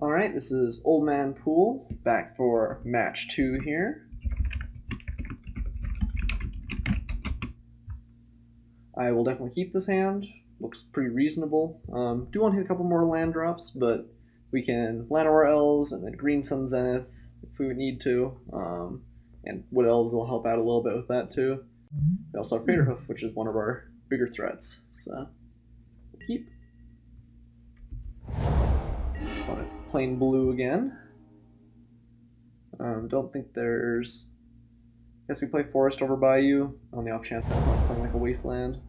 Alright, this is Oldmanpoole, back for match 2 here. I will definitely keep this hand. Looks pretty reasonable. Do want to hit a couple more land drops, but we can Llanowar Elves and then Green Sun Zenith if we would need to. And Wood Elves will help out a little bit with that too. We also have Craterhoof, which is one of our bigger threats. So, we'll keep. Plain blue again. Don't think there's... Guess we play Forest over Bayou on the off chance that one's playing like a wasteland.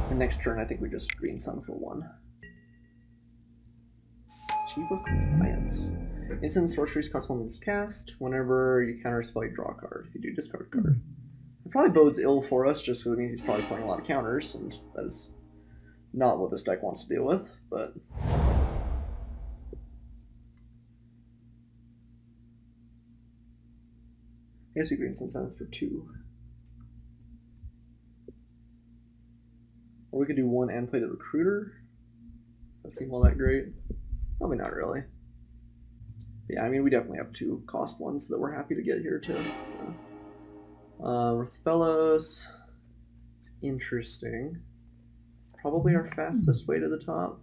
And next turn I think we just Green Sun for 1. Chief of Compliance. Instant sorceries cost 1 to cast. Whenever you counter a spell, you draw a card. If you do, discard a card. It probably bodes ill for us, just because it means he's probably playing a lot of counters, and that is not what this deck wants to deal with, but... I guess we Green Sun Zenith for 2. Or we could do 1 and play the Recruiter. That seemed all that great. Probably not really. Yeah, I mean, we definitely have 2 cost ones that we're happy to get here, too. So, Rathalos is interesting. It's probably our fastest way to the top.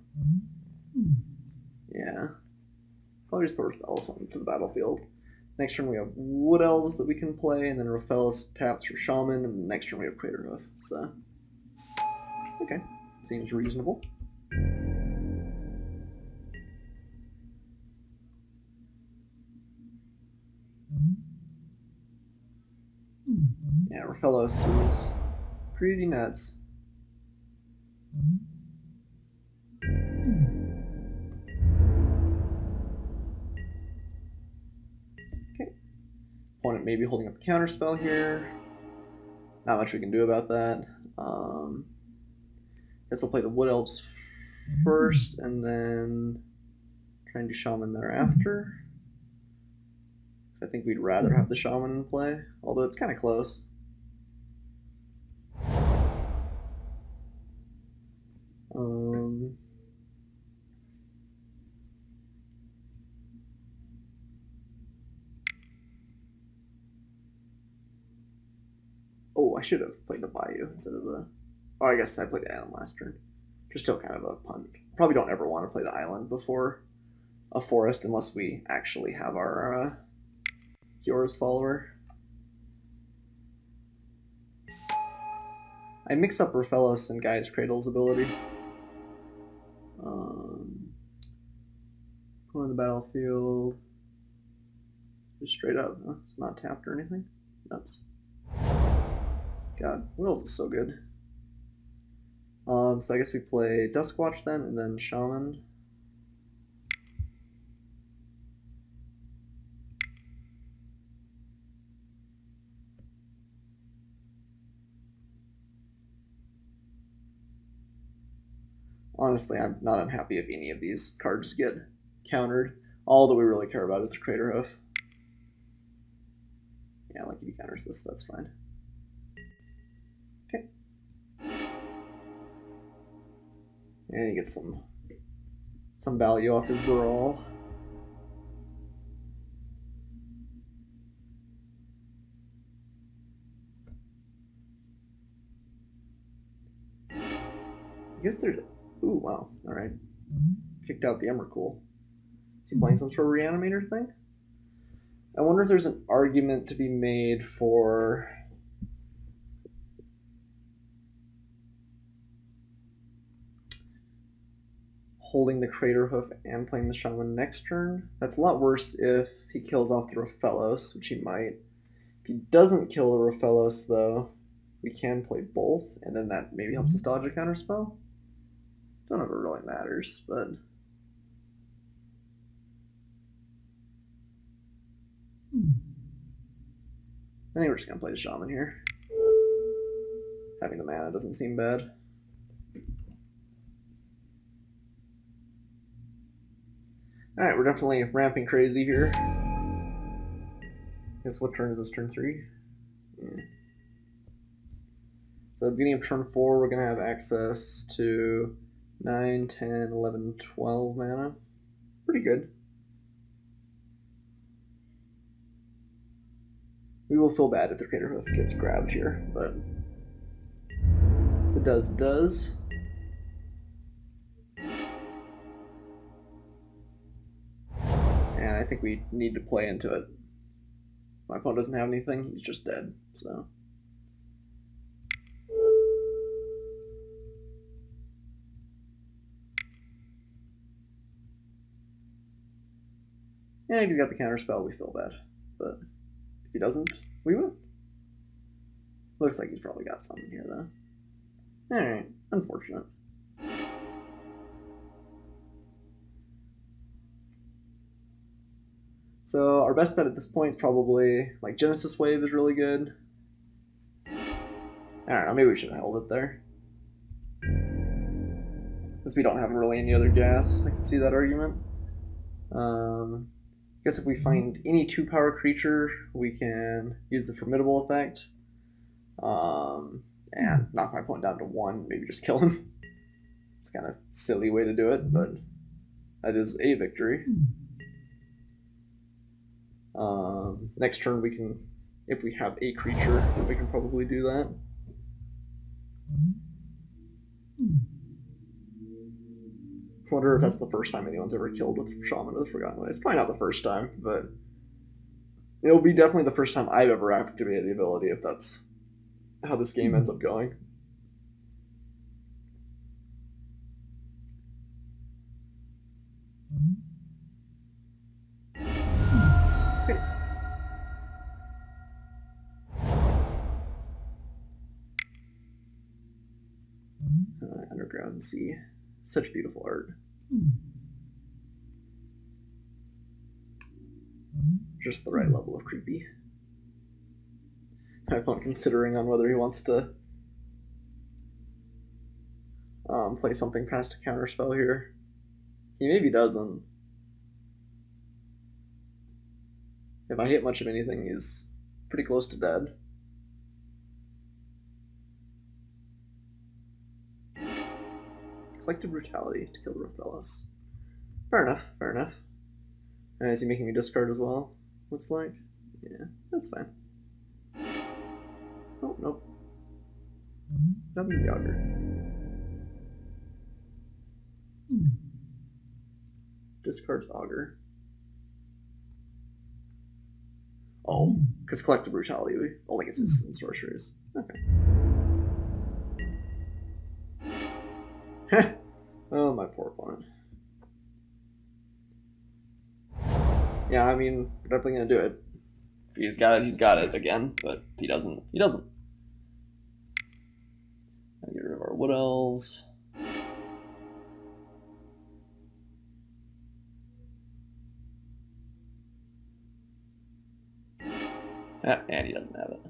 Yeah. Probably just put Rathalos onto the battlefield. Next turn we have Wood Elves that we can play, and then Rathalos taps for Shaman, and the next turn we have Craterhoof. So, okay. Seems reasonable. Yeah, Rathalos is pretty nuts. Okay. Opponent maybe holding up a counterspell here. Not much we can do about that. Guess we'll play the Wood Elves first, and then try and do Shaman thereafter. I think we'd rather have the Shaman in play, although it's kind of close. Oh, I should have played the Bayou instead of the... Oh, I guess I played the Island last turn. Just still kind of a punt. Probably don't ever want to play the Island before a Forest unless we actually have our Kiora's Follower. I mix up Rathalos and Gaia's Cradle's ability. Go on the battlefield. Just straight up. Huh? It's not tapped or anything. Nuts. God, what else is so good? So I guess we play Duskwatch then, and then Shaman. Honestly, I'm not unhappy if any of these cards get countered. All that we really care about is the Craterhoof. Yeah, like if he counters this, that's fine. Okay. And he gets some value off his Brawl. I guess there's... Ooh, wow. Alright. Kicked out the Emrakul. Is he playing some sort of Reanimator thing? I wonder if there's an argument to be made for... holding the Craterhoof and playing the Shaman next turn. That's a lot worse if he kills off the Rathalos, which he might. If he doesn't kill the Rathalos, though, we can play both, and then that maybe helps us dodge a counterspell. Don't know if it really matters, but... I think we're just going to play the Shaman here. Having the mana doesn't seem bad. Alright, we're definitely ramping crazy here. Guess what turn is this? Turn 3? So at the beginning of turn 4, we're going to have access to 9, 10, 11, 12 mana. Pretty good. We will feel bad if the Crater Hoof gets grabbed here, but if it does, it does. And I think we need to play into it. My opponent doesn't have anything, he's just dead, so. And if he's got the counterspell, we feel bad. But if he doesn't, we win. Looks like he's probably got something here, though. Alright, unfortunate. So our best bet at this point is probably, like, Genesis Wave is really good. I don't know, maybe we should have held it there. Since we don't have really any other gas, I can see that argument. I guess if we find any 2-power creature, we can use the Formidable effect. And knock my opponent down to 1, maybe just kill him. It's kind of a silly way to do it, but that is a victory. Next turn we can, if we have a creature, we can probably do that. I wonder if that's the first time anyone's ever killed with Shaman of the Forgotten Way. It's probably not the first time, but it'll be definitely the first time I've ever activated the ability if that's how this game ends up going. Okay. Underground Sea. Such beautiful art. Just the right level of creepy. I have fun considering on whether he wants to play something past a counterspell here. He maybe doesn't. If I hit much of anything, he's pretty close to dead. Collective Brutality to kill Rothellos. Fair enough, fair enough. And is he making me discard as well? Looks like. Yeah, that's fine. Oh, nope. W the Augur. Discards Augur. Oh, because Collective Brutality only gets his and sorceries. Okay. Oh, my poor opponent. Yeah, I mean, we're definitely gonna do it. If he's got it again, but if he doesn't, he doesn't. I'll get rid of our Wood Elves. And he doesn't have it.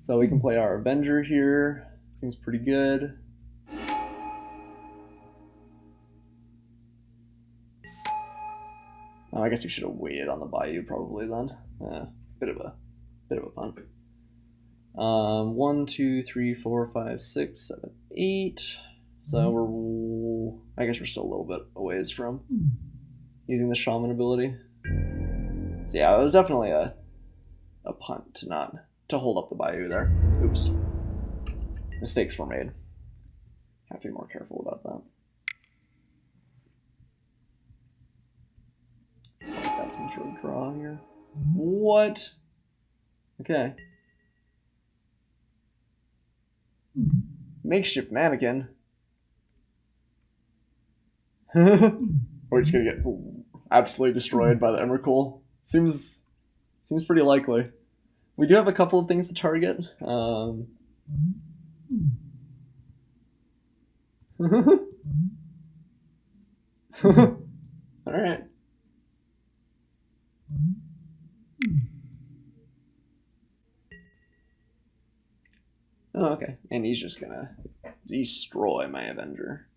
So we can play our Avenger here. Seems pretty good. I guess we should have waited on the Bayou probably then. Bit of a punt. 1, 2, 3, 4, 5, 6, 7, 8. So I guess we're still a little bit a ways from using the Shaman ability. So yeah, it was definitely a punt to hold up the Bayou there. Oops. Mistakes were made. Have to be more careful about that. Got some sort of draw here. What? Okay. Makeshift mannequin. We're just gonna get absolutely destroyed by the Emrakul. Seems pretty likely. We do have a couple of things to target. All right. Oh, okay. And he's just gonna destroy my Avenger.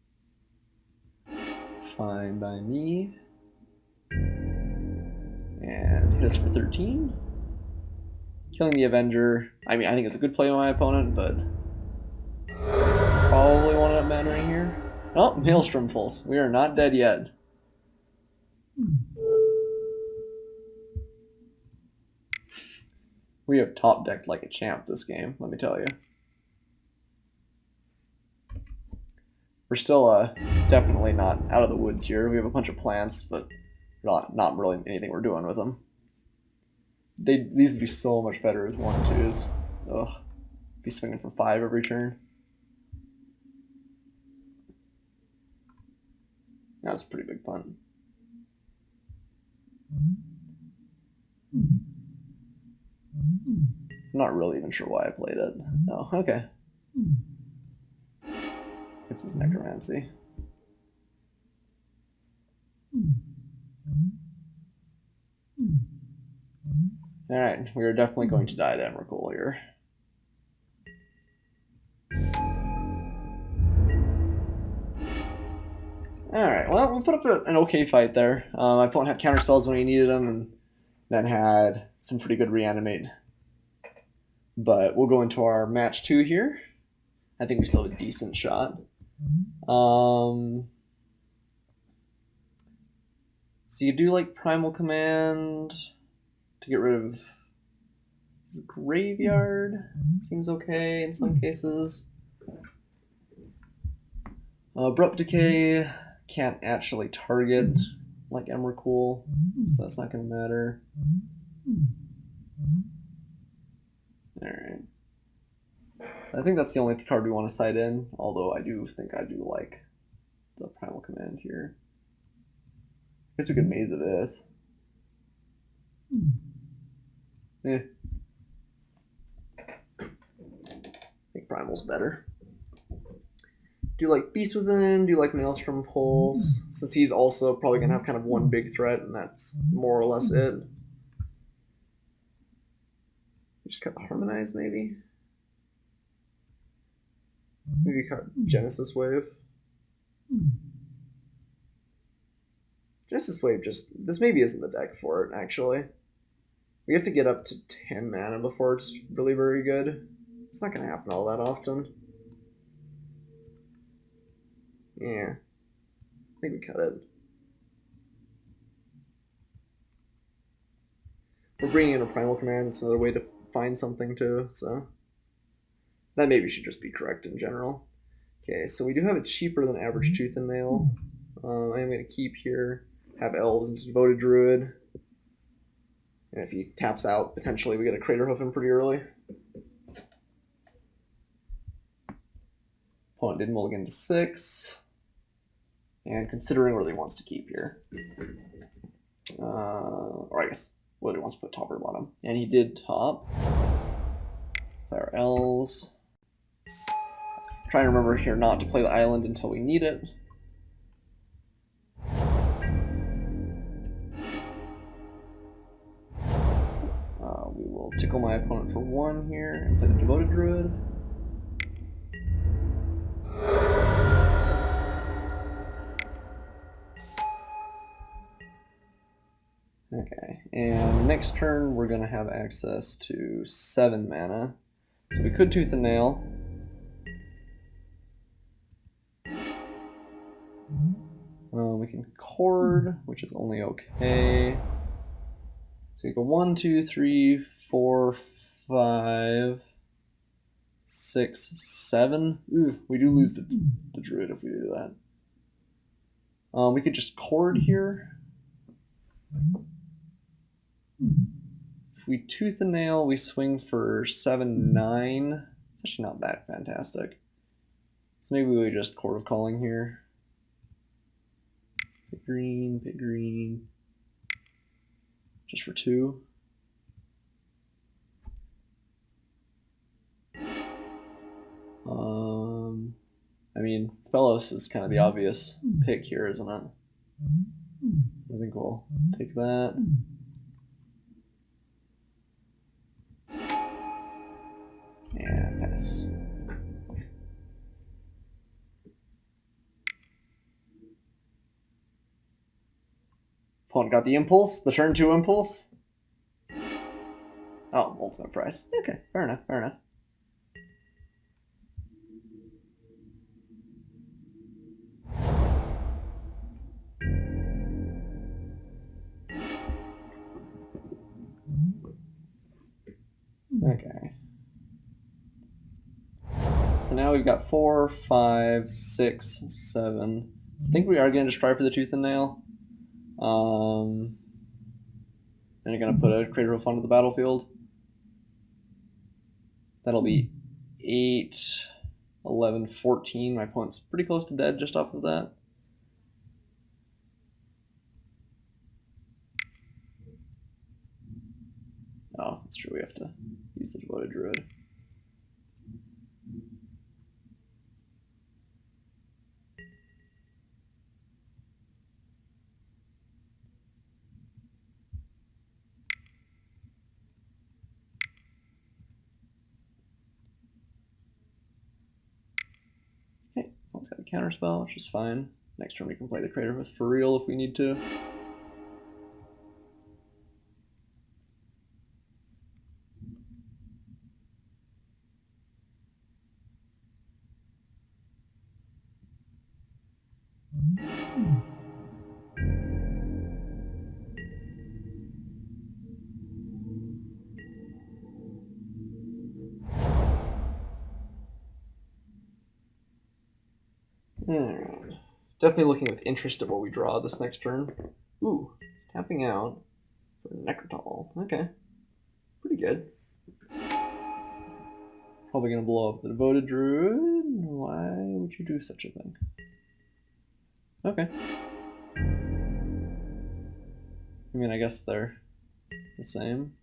Fine by me. And hit us for 13. Killing the Avenger. I mean, I think it's a good play on my opponent, but probably won't end up mattering here. Oh, Maelstrom Pulse. We are not dead yet. We have top decked like a champ this game, let me tell you. We're still definitely not out of the woods here. We have a bunch of plants, but not really anything we're doing with them. These would be so much better as 1/2s. Ugh. Be swinging for 5 every turn. That's a pretty big punt. I'm not really even sure why I played it. Oh, okay. It's his necromancy. Alright, we are definitely going to die to Emrakul here. Alright, well, we put up an okay fight there. My opponent had counter spells when he needed them, and then had some pretty good reanimate. But we'll go into our match 2 here. I think we still have a decent shot. So you do like Primal Command to get rid of the Graveyard. Seems okay in some cases. Abrupt Decay can't actually target like Emrakul, so that's not going to matter. Alright. So I think that's the only card we want to side in, although I do think I do like the Primal Command here. I guess we could Maze of Ith. Eh. I think Primal's better. Do you like Beast Within? Do you like Maelstrom Pulse? Since he's also probably going to have kind of one big threat, and that's more or less it. Just cut the Harmonize, maybe? Maybe cut Genesis Wave. Genesis Wave this maybe isn't the deck for it, actually. We have to get up to 10 mana before it's really very good. It's not going to happen all that often. Yeah. I think we cut it. We're bringing in a Primal Command. It's another way to find something too, so that maybe should just be correct in general. Okay, so we do have a cheaper than average Tooth and Nail. I am going to keep here, have Elves into Devoted Druid. And if he taps out, potentially we get a Crater Hoof him pretty early. Opponent did mulligan to 6. And considering whether he wants to keep here. Or I guess whether he wants to put top or bottom. And he did top. Fire Elves. Trying to remember here not to play the island until we need it. We will tickle my opponent for 1 here and play the Devoted Druid. Okay, and next turn we're going to have access to 7 mana. So we could Tooth and Nail. We can Chord, which is only okay. So you go 1, 2, 3, 4, 5, 6, 7. Ooh, we do lose the Druid if we do that. We could just Chord here. If we Tooth and Nail, we swing for 7, 9. It's actually not that fantastic. So maybe we just Chord of Calling here. Pick green, pick green. Just for 2. I mean, Fellows is kind of the obvious pick here, isn't it? I think we'll take that. And pass. Opponent got the Impulse, the turn 2 Impulse. Oh, ultimate price. Okay, fair enough, fair enough. Okay. So now we've got 4, 5, 6, 7. So I think we are going to just try for the tooth and nail. And you're going to put a crater hoof onto the battlefield. That'll be 8, 11, 14. My opponent's pretty close to dead just off of that. Oh, that's true. We have to use the devoted druid. Okay, one's got a counter spell, which is fine. Next turn we can play the crater hoof for real if we need to. Definitely looking with interest at what we draw this next turn. Ooh, it's tapping out for Necrotal. Okay, pretty good. Probably gonna blow up the devoted druid. Why would you do such a thing? Okay. I mean, I guess they're the same.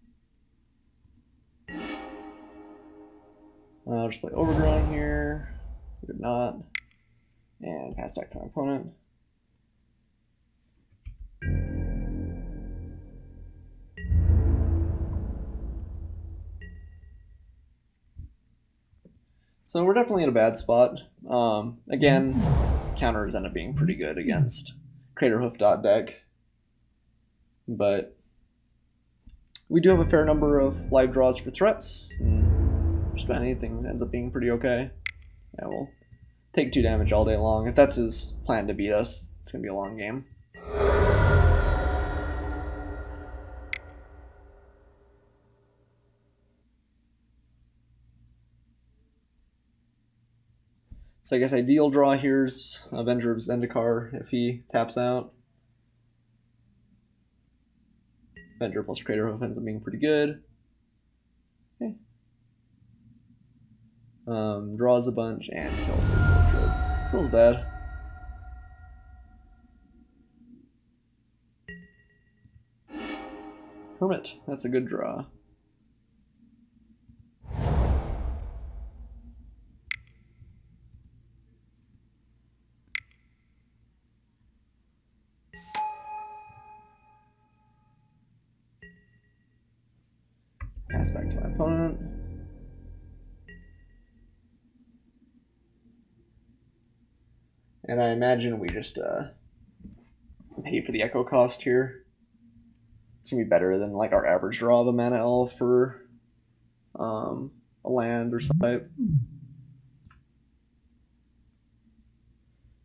I'll just play Overgrown here. Would not. And pass back to my opponent. So we're definitely in a bad spot. Again, counters end up being pretty good against Craterhoof deck. But we do have a fair number of live draws for threats. And just about anything ends up being pretty okay. Yeah, we'll take 2 damage all day long. If that's his plan to beat us, it's going to be a long game. So I guess ideal draw here's Avenger of Zendikar if he taps out. Avenger plus Craterhoof ends up being pretty good. Okay. Draws a bunch and kills her. Feels bad. Hermit, that's a good draw. Pass back to my opponent. And I imagine we just pay for the echo cost here. It's gonna be better than like our average draw of a mana elf for a land or something.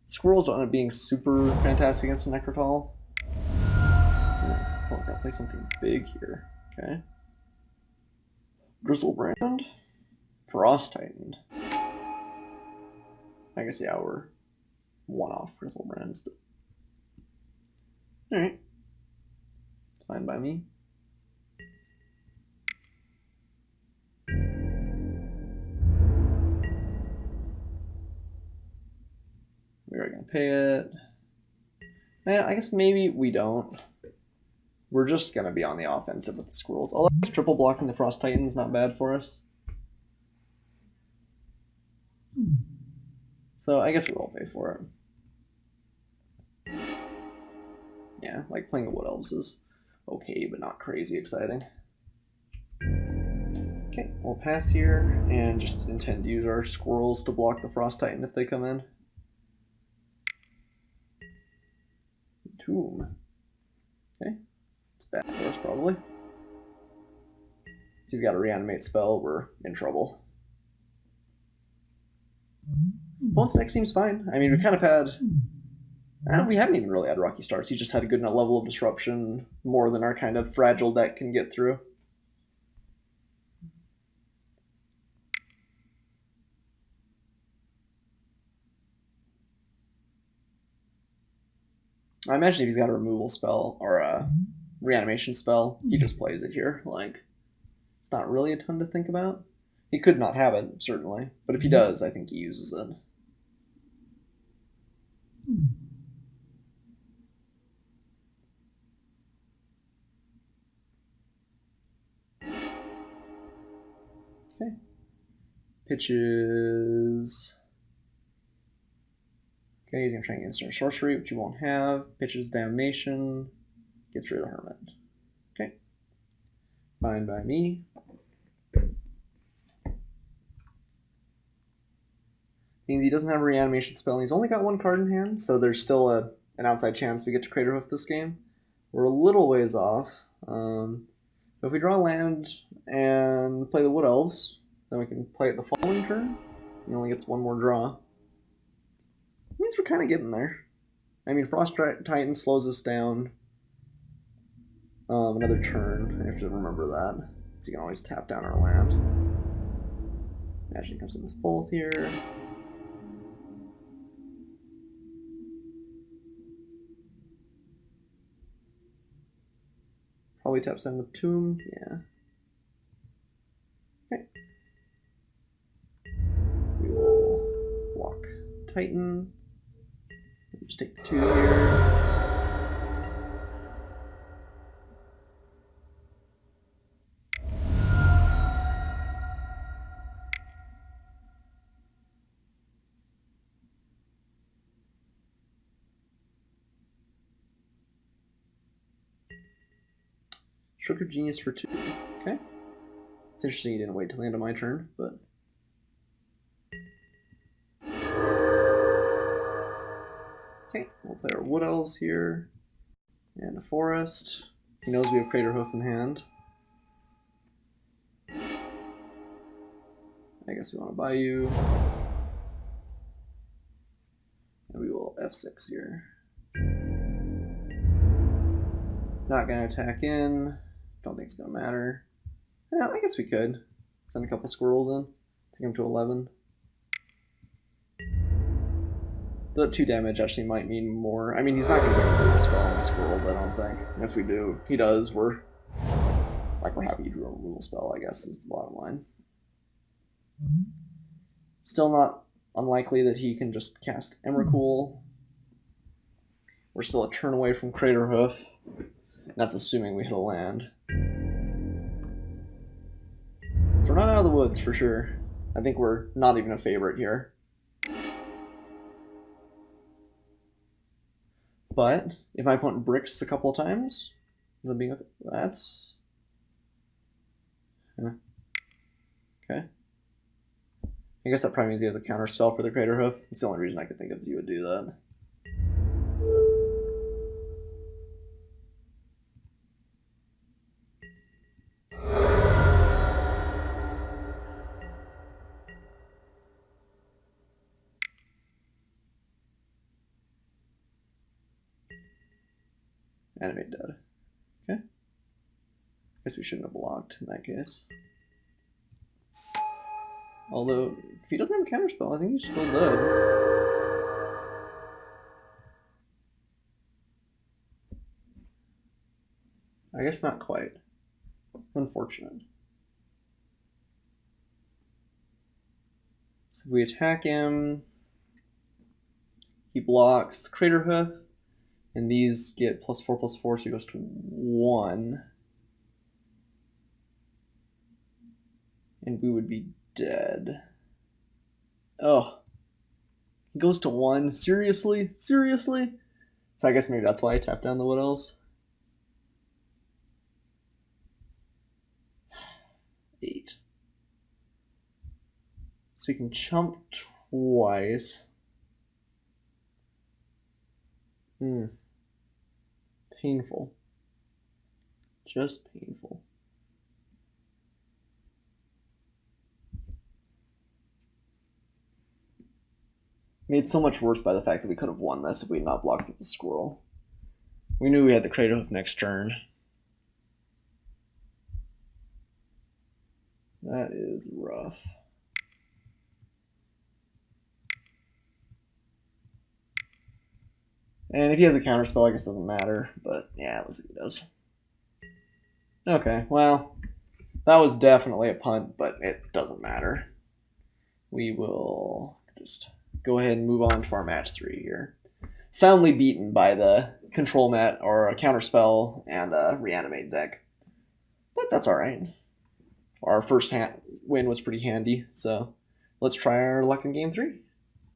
Squirrels don't end up being super fantastic against a Necrotal. Oh, we're gonna play something big here. Okay. Grizzlebrand. Frost Titan. I guess, yeah, we're one off Grizzlebrands. Alright. Fine by me. We are going to pay it. Man, I guess maybe we don't. We're just going to be on the offensive with the squirrels. Although triple blocking the Frost Titan's not bad for us. So I guess we will pay for it. Yeah, like playing the Wood Elves is okay, but not crazy exciting. Okay, we'll pass here and just intend to use our squirrels to block the Frost Titan if they come in. Tomb. Okay, it's bad for us probably. If he's got a reanimate spell, we're in trouble. Opponent's deck seems fine. I mean, we kind of had... we haven't even really had rocky starts. He just had a good enough level of disruption, more than our kind of fragile deck can get through. I imagine if he's got a removal spell or a reanimation spell, he just plays it here. Like, it's not really a ton to think about. He could not have it, certainly. But if he does, I think he uses it. Okay. Pitches. Okay, he's going to try and get instant sorcery, which you won't have. Pitches Damnation. Gets rid of the Hermit. Okay. Fine by me. Means he doesn't have a reanimation spell, and he's only got one card in hand, so there's still an outside chance we get to Craterhoof this game. We're a little ways off. If we draw land and play the Wood Elves, then we can play it the following turn. He only gets one more draw. Means we're kind of getting there. I mean, Frost Titan slows us down another turn. I have to remember that. So you can always tap down our land. Imagine he comes in with both here. Probably taps down the Tomb. Yeah. Okay. We will block Titan. Just take the 2 here. Stroke of Genius for 2. Okay. It's interesting you didn't wait till the end of my turn, but. Okay, we'll play our Wood Elves here. And a Forest. He knows we have Craterhoof in hand. I guess we want to buy you. And we will F6 here. Not going to attack in. Don't think it's going to matter. Yeah, I guess we could. Send a couple squirrels in. Take him to 11. The 2 damage actually might mean more. I mean, he's not going to get a removal spell on the squirrels, I don't think. And if we do, he does, we're happy he drew a removal spell, I guess, is the bottom line. Still not unlikely that he can just cast Emrakul. We're still a turn away from Craterhoof. That's assuming we hit a land. So we're not out of the woods for sure. I think we're not even a favorite here. But if my opponent bricks a couple of times, ends up being okay. That's okay. I guess that probably means he has a counter spell for the Craterhoof. It's the only reason I could think of that you would do that. Animate dead. Okay. Guess we shouldn't have blocked in that case. Although, if he doesn't have a counterspell, I think he's still dead. I guess not quite. Unfortunate. So if we attack him, he blocks Craterhoof. And these get +4/+4, so he goes to 1. And we would be dead. Oh. He goes to 1? Seriously? Seriously? So I guess maybe that's why I tapped down the Wood Elves. 8. So we can chump twice. Painful. Just painful. Made so much worse by the fact that we could have won this if we had not blocked with the squirrel. We knew we had the Craterhoof next turn. That is rough. And if he has a counterspell, I guess it doesn't matter. But yeah, it looks like he does. Okay, well, that was definitely a punt, but it doesn't matter. We will just go ahead and move on to our match 3 here. Soundly beaten by the control mat or a counterspell and a reanimate deck. But that's alright. Our first win was pretty handy, so let's try our luck in game 3.